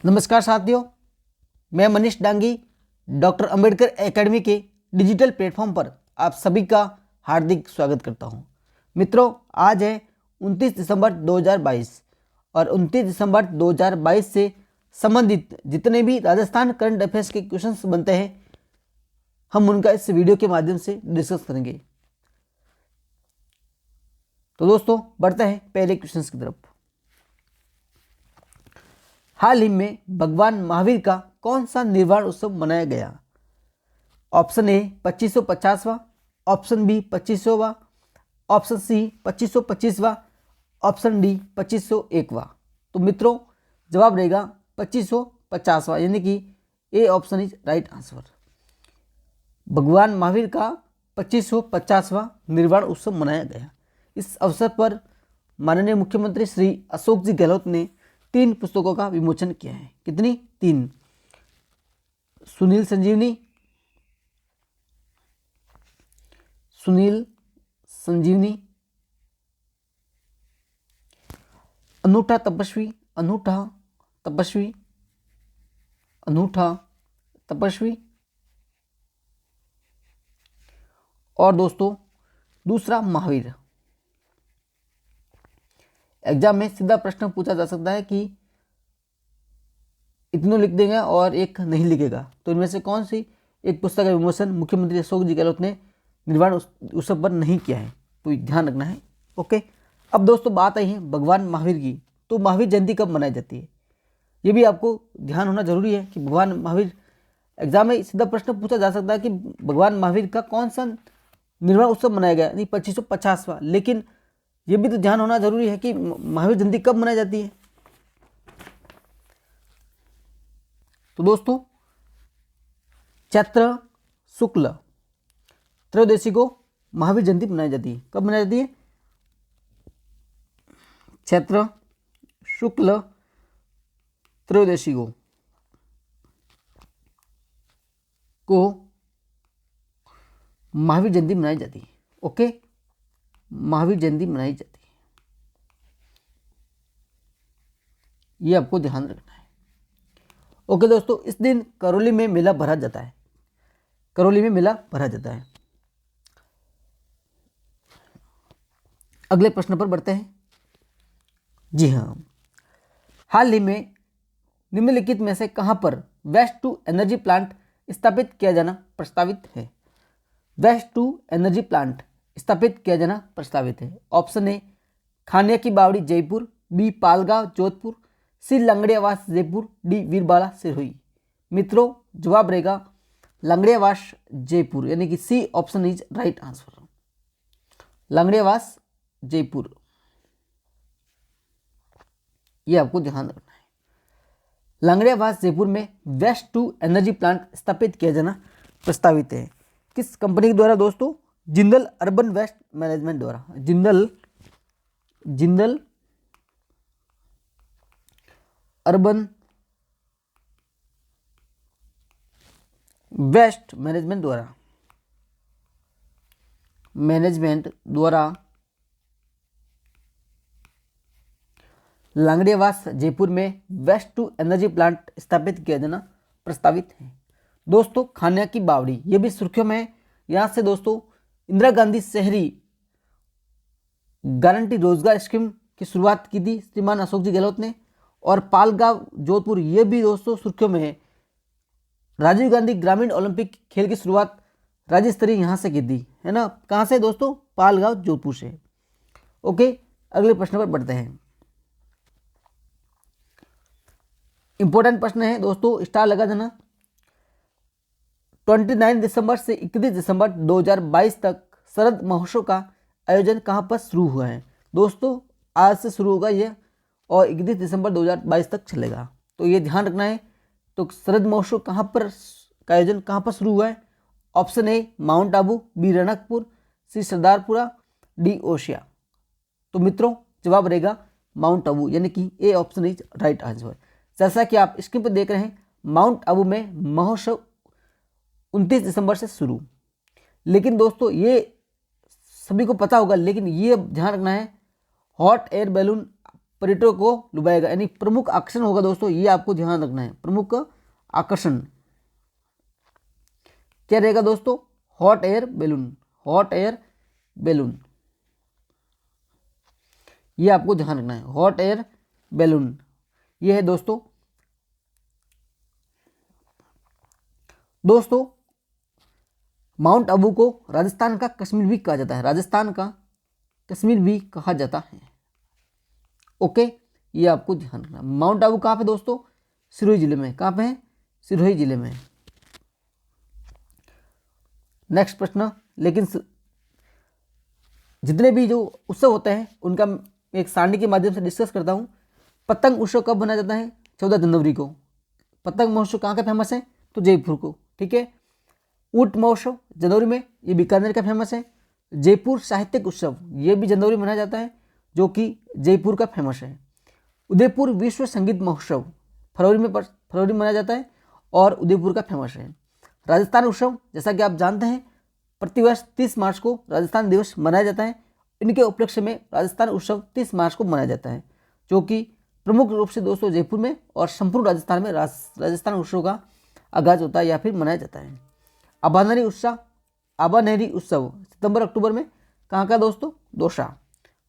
नमस्कार साथियों, मैं मनीष डांगी डॉक्टर अंबेडकर एकेडमी के डिजिटल प्लेटफॉर्म पर आप सभी का हार्दिक स्वागत करता हूं। मित्रों, आज है 29 दिसंबर 2022 और 29 दिसंबर 2022 से संबंधित जितने भी राजस्थान करंट अफेयर्स के क्वेश्चंस बनते हैं, हम उनका इस वीडियो के माध्यम से डिस्कस करेंगे। तो दोस्तों, बढ़ते हैं पहले क्वेश्चंस की तरफ। हाल ही में भगवान महावीर का कौन सा निर्वाण उत्सव मनाया गया? ऑप्शन ए 2550वां, ऑप्शन बी 2500वां, ऑप्शन सी 2525वां, ऑप्शन डी 2501वां। तो मित्रों, जवाब रहेगा 2550वां, यानी कि A option is right answer. भगवान महावीर का 2550वां निर्वाण उत्सव मनाया गया। इस अवसर पर माननीय मुख्यमंत्री श्री अशोक जी गहलोत ने 3 पुस्तकों का विमोचन किया है। कितनी? 3। सुनील संजीवनी, अनूठा तपस्वी और दोस्तों दूसरा महावीर। एग्जाम में सीधा प्रश्न पूछा जा सकता है कि इतनों लिख देगा और एक नहीं लिखेगा, तो इनमें से कौन सी एक पुस्तक का विमोचन मुख्यमंत्री अशोक जी गहलोत ने निर्वाण उत्सव पर नहीं किया है, तो ध्यान रखना है। ओके, अब दोस्तों बात आई है भगवान महावीर की। तो महावीर जयंती कब मनाई जाती है, ये भी आपको ध्यान होना जरूरी है कि भगवान महावीर, एग्जाम में सीधा प्रश्न पूछा जा सकता है कि भगवान महावीर का कौन सा निर्वाण उत्सव मनाया गया, नहीं 2550वां, लेकिन ये भी तो ध्यान होना जरूरी है कि महावीर जयंती कब मनाई जाती है। तो दोस्तों, चैत्र शुक्ल त्रयोदशी को महावीर जयंती मनाई जाती है। कब मनाई जाती है? चैत्र शुक्ल त्रयोदशी को महावीर जयंती मनाई जाती है। ओके, महावीर जयंती मनाई जाती है, ये आपको ध्यान रखना है। ओके दोस्तों, इस दिन करौली में मेला भरा जाता है। अगले प्रश्न पर बढ़ते हैं। जी हाँ, हाल ही में निम्नलिखित में से कहां पर वेस्ट टू एनर्जी प्लांट स्थापित किया जाना प्रस्तावित है? वेस्ट टू एनर्जी प्लांट स्थापित किया जाना प्रस्तावित है। ऑप्शन ए खानिया की बावड़ी Jaipur, B Palgaon Jodhpur, C Langadiyawas Jaipur, D Veerbala Sirohi. मित्रों, जवाब रहेगा लंगड़ियावास जयपुर, यानी कि C option is right answer. Langadiyawas Jaipur, ये आपको ध्यान रखना है। लंगड़ियावास जयपुर में वेस्ट टू एनर्जी प्लांट स्थापित किया जाना प्रस्तावित है। किस कंपनी के द्वारा दोस्तों? जिंदल अर्बन वेस्ट मैनेजमेंट द्वारा। जिंदल अर्बन वेस्ट मैनेजमेंट द्वारा लंगड़ियावास जयपुर में वेस्ट टू एनर्जी प्लांट स्थापित किया जाना प्रस्तावित है। दोस्तों, खानिया की बावड़ी, ये भी सुर्खियों में है। यहां से दोस्तों इंदिरा गांधी शहरी गारंटी रोजगार स्कीम की शुरुआत की थी श्रीमान अशोक जी गहलोत ने। और पालगांव जोधपुर, ये भी दोस्तों सुर्खियों में है। राजीव गांधी ग्रामीण ओलंपिक खेल की शुरुआत राज्य स्तरीय यहां से की थी, है ना। कहां से दोस्तों? पालगांव जोधपुर से। ओके, अगले प्रश्न पर बढ़ते हैं। इंपॉर्टेंट प्रश्न है दोस्तों, स्टार लगा देना। 29 दिसंबर से 31 दिसंबर 2022 तक शरद महोत्सव का आयोजन कहां पर शुरू हुआ है? दोस्तों, आज से शुरू होगा ये और 31 दिसंबर 2022 तक चलेगा, तो ये ध्यान रखना है। तो शरद महोत्सव कहां पर का आयोजन कहां पर शुरू हुआ है? Option A mount Abu, B Ranakpur, C Sardarpura, D Osian. तो मित्रों, जवाब रहेगा माउंट आबू, यानी कि A option is right answer. जैसा कि आप स्क्रीन पर देख रहे हैं, माउंट आबू में महोत्सव 29 दिसंबर से शुरू। लेकिन दोस्तों, ये सभी को पता होगा, लेकिन ये ध्यान रखना है, हॉट एयर बैलून पर्यटकों को लुभाएगा, यानी प्रमुख आकर्षण होगा दोस्तों, ये आपको ध्यान रखना है। प्रमुख आकर्षण क्या रहेगा दोस्तों? Hot air balloon, hot air balloon, ये आपको ध्यान रखना है। हॉट एयर बैलून ये है दोस्तों। दोस्तों माउंट आबू को राजस्थान का कश्मीर भी कहा जाता है, राजस्थान का कश्मीर भी कहा जाता है। ओके, ये आपको ध्यान रखना। माउंट आबू कहाँ पे दोस्तों? सिरोही जिले में। कहाँ पे है? सिरोही जिले में। नेक्स्ट प्रश्न, लेकिन जितने भी जो उत्सव होते हैं उनका एक सारणी के माध्यम से डिस्कस करता हूँ। पतंग उत्सव कब मनाया जाता है? 14 जनवरी को। पतंग महोत्सव कहाँ का फेमस है? तो जयपुर को, ठीक है। ऊंट महोत्सव जनवरी में, ये बीकानेर का फेमस है। जयपुर साहित्यिक उत्सव ये भी जनवरी में मनाया जाता है, जो कि जयपुर का फेमस है। उदयपुर विश्व संगीत महोत्सव फरवरी में मनाया जाता है और उदयपुर का फेमस है। राजस्थान उत्सव जैसा कि आप जानते हैं प्रतिवर्ष 30 मार्च को राजस्थान दिवस मनाया जाता है। इनके उपलक्ष्य में राजस्थान उत्सव 30 मार्च को मनाया जाता है, जो कि प्रमुख रूप से दोस्तों जयपुर में और संपूर्ण राजस्थान में राजस्थान उत्सव का आगाज होता है या फिर मनाया जाता है। आबानेरी उत्सव सितंबर अक्टूबर में, कहाँ का दोस्तों? दौसा।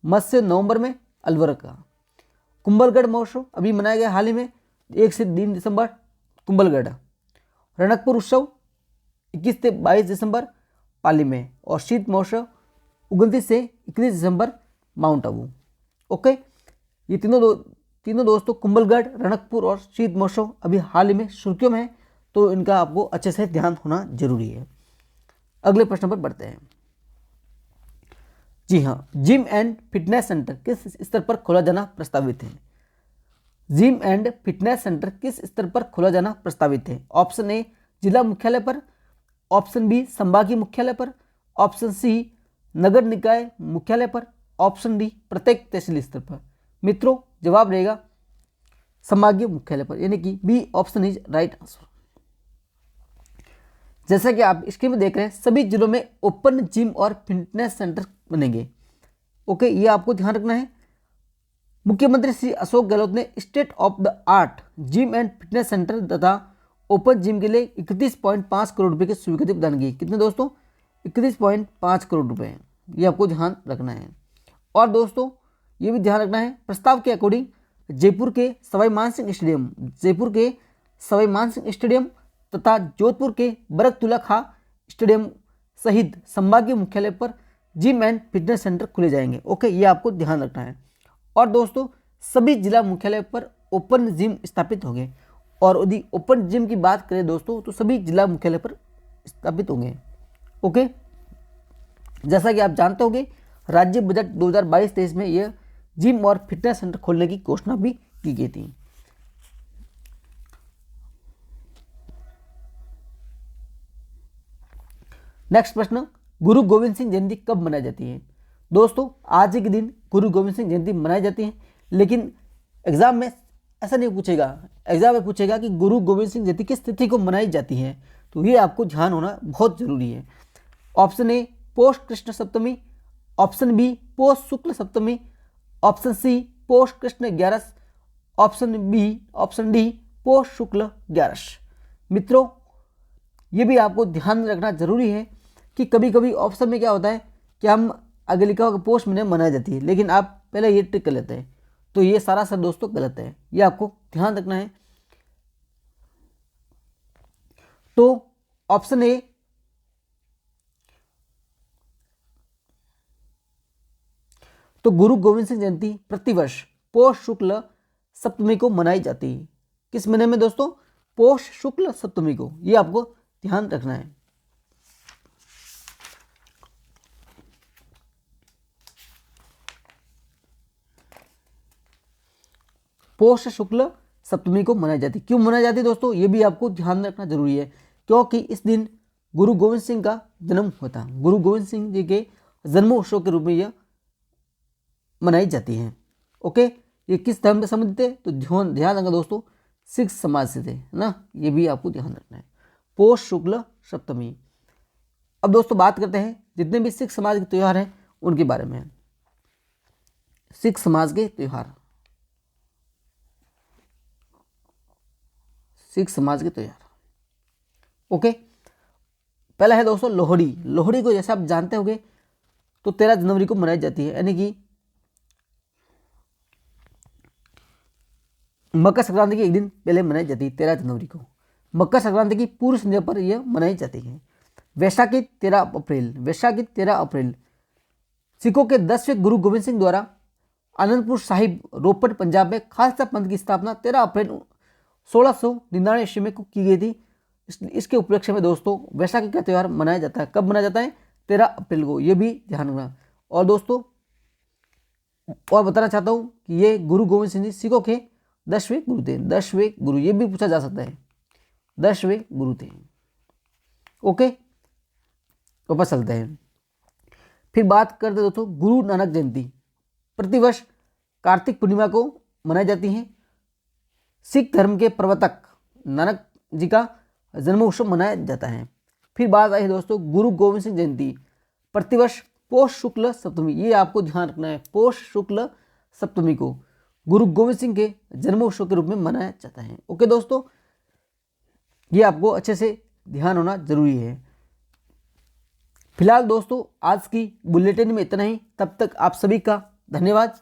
मत्स्य नवंबर में, अलवर का। कुंभलगढ़ महोत्सव अभी मनाया गया हाल ही में, 1 से 3 दिसंबर कुंभलगढ़। रणकपुर उत्सव 21 से 22 दिसंबर पाली में। और शीत महोत्सव 29 से 31 दिसंबर माउंट आबू। ओके, ये तीनों दोस्तों कुंभलगढ़, रणकपुर और शीत महोत्सव अभी हाल ही में सुर्खियों में है, तो इनका आपको अच्छे से ध्यान होना जरूरी है। अगले प्रश्न पर बढ़ते हैं। जी हाँ, जिम एंड फिटनेस सेंटर किस स्तर पर खोला जाना प्रस्तावित है? जिम एंड फिटनेस सेंटर किस स्तर पर खोला जाना प्रस्तावित है? ऑप्शन ए जिला मुख्यालय पर, ऑप्शन बी संभागीय मुख्यालय पर, ऑप्शन सी नगर निकाय मुख्यालय पर, ऑप्शन डी प्रत्येक तहसील स्तर पर। मित्रों जवाब रहेगा संभागीय मुख्यालय पर, यानी कि B option is right answer. जैसा कि आप स्क्रीन में देख रहे हैं सभी जिलों में ओपन जिम और फिटनेस सेंटर बनेंगे। ओके, ये आपको ध्यान रखना है। मुख्यमंत्री श्री अशोक गहलोत ने state of the art gym and fitness centre तथा ओपन जिम के लिए 31.5 करोड़ रुपए की स्वीकृति प्रदान की। कितने दोस्तों? 31.5 करोड़ रुपए। ये आपको ध्यान रखना है। और दोस्तों ये भी ध्यान रखना है प्रस्ताव के अकॉर्डिंग जयपुर के सवाई मानसिंह स्टेडियम तथा जोधपुर के बरकतुल्ला खां स्टेडियम सहित संभागीय मुख्यालय पर जिम एंड फिटनेस सेंटर खुले जाएंगे। ओके, ये आपको ध्यान रखना है। और दोस्तों सभी जिला मुख्यालय पर ओपन जिम स्थापित होंगे। और यदि ओपन जिम की बात करें दोस्तों तो सभी जिला मुख्यालय पर स्थापित होंगे। ओके, जैसा कि आप जानते होंगे राज्य बजट 2022-23 में यह जिम और फिटनेस सेंटर खोलने की घोषणा भी की गई थी। नेक्स्ट प्रश्न, गुरु गोविंद सिंह जयंती कब मनाई जाती है? दोस्तों आज ही के दिन गुरु गोविंद सिंह जयंती मनाई जाती है, लेकिन एग्जाम में ऐसा नहीं पूछेगा। एग्जाम में पूछेगा कि गुरु गोविंद सिंह जयंती किस तिथि को मनाई जाती है, तो ये आपको ध्यान होना बहुत जरूरी है। ऑप्शन ए पौष कृष्ण सप्तमी, ऑप्शन बी पौष शुक्ल सप्तमी, ऑप्शन सी पौष कृष्ण 11, ऑप्शन डी पौष शुक्ल 11। मित्रों ये भी आपको ध्यान रखना जरूरी है कि कभी कभी ऑप्शन में क्या होता है कि हम आगे लिखा होगा पौष महीने मनाई जाती है, लेकिन आप पहले ये ट्रिक कर लेते हैं, तो ये सारा सर दोस्तों गलत है। ये आपको ध्यान रखना है। तो ऑप्शन ए तो गुरु गोविंद सिंह जयंती प्रतिवर्ष पौष शुक्ल सप्तमी को मनाई जाती है। किस महीने में दोस्तों? पौष शुक्ल सप्तमी को। ये आपको ध्यान रखना है। पौष शुक्ल सप्तमी को मनाई जाती। क्यों मनाई जाती दोस्तों? ये भी आपको ध्यान रखना जरूरी है, क्योंकि इस दिन गुरु गोविंद सिंह का जन्म होता है। गुरु गोविंद सिंह जी के जन्मोत्सव के रूप में यह मनाई जाती है। ओके, ये किस धर्म से संबंधित है? तो ध्यान रखना दोस्तों, सिख समाज से थे ना, ये भी आपको ध्यान रखना है। पौष शुक्ल सप्तमी। अब दोस्तों बात करते हैं जितने भी सिख समाज के त्यौहार हैं उनके बारे में। सिख समाज के त्यौहार, सिख समाज के त्यौहार। ओके, पहला है दोस्तों लोहड़ी। लोहड़ी को जैसे आप जानते होंगे तो 13 जनवरी को मनाई जाती है, यानी कि मकर संक्रांति के एक दिन पहले मनाई जाती है 13 जनवरी को। मकर संक्रांति की पूर्व संध्या पर यह मनाई जाती है। वैशाखी 13 अप्रैल, वैशाखी 13 अप्रैल सिखों के 10वें गुरु गोविंद सिंह द्वारा आनंदपुर साहिब रोपड़ पंजाब में खालसा पंथ की स्थापना 13 अप्रैल 1699 ईस्वी में की गई थी। इसके उपलक्ष्य में दोस्तों वैशाखी का त्यौहार मनाया जाता है। कब मनाया जाता है? 13 अप्रैल को, ये भी ध्यान रखना। और दोस्तों और बताना चाहता हूँ कि ये गुरु गोविंद सिंह जी सिखों के 10वें गुरु थे। 10वें गुरु, ये भी पूछा जा सकता है, 10वें गुरु थे। ओके, वापस चलते हैं। फिर बात करते दोस्तों गुरु नानक जयंती। प्रतिवर्ष कार्तिक पूर्णिमा को मनाई जाती है। सिख धर्म के प्रवर्तक नानक जी का जन्म उत्सव मनाया जाता है। फिर बात आई दोस्तों गुरु गोविंद सिंह जयंती। प्रतिवर्ष पौष शुक्ल सप्तमी, ये आपको ध्यान रखना है, पौष शुक्ल सप्तमी को गुरु गोविंद सिंह के जन्म उत्सव के रूप में मनाया जाता है। ओके दोस्तों, ये आपको अच्छे से ध्यान होना जरूरी है। फिलहाल दोस्तों आज की बुलेटिन में इतना ही। तब तक आप सभी का धन्यवाद।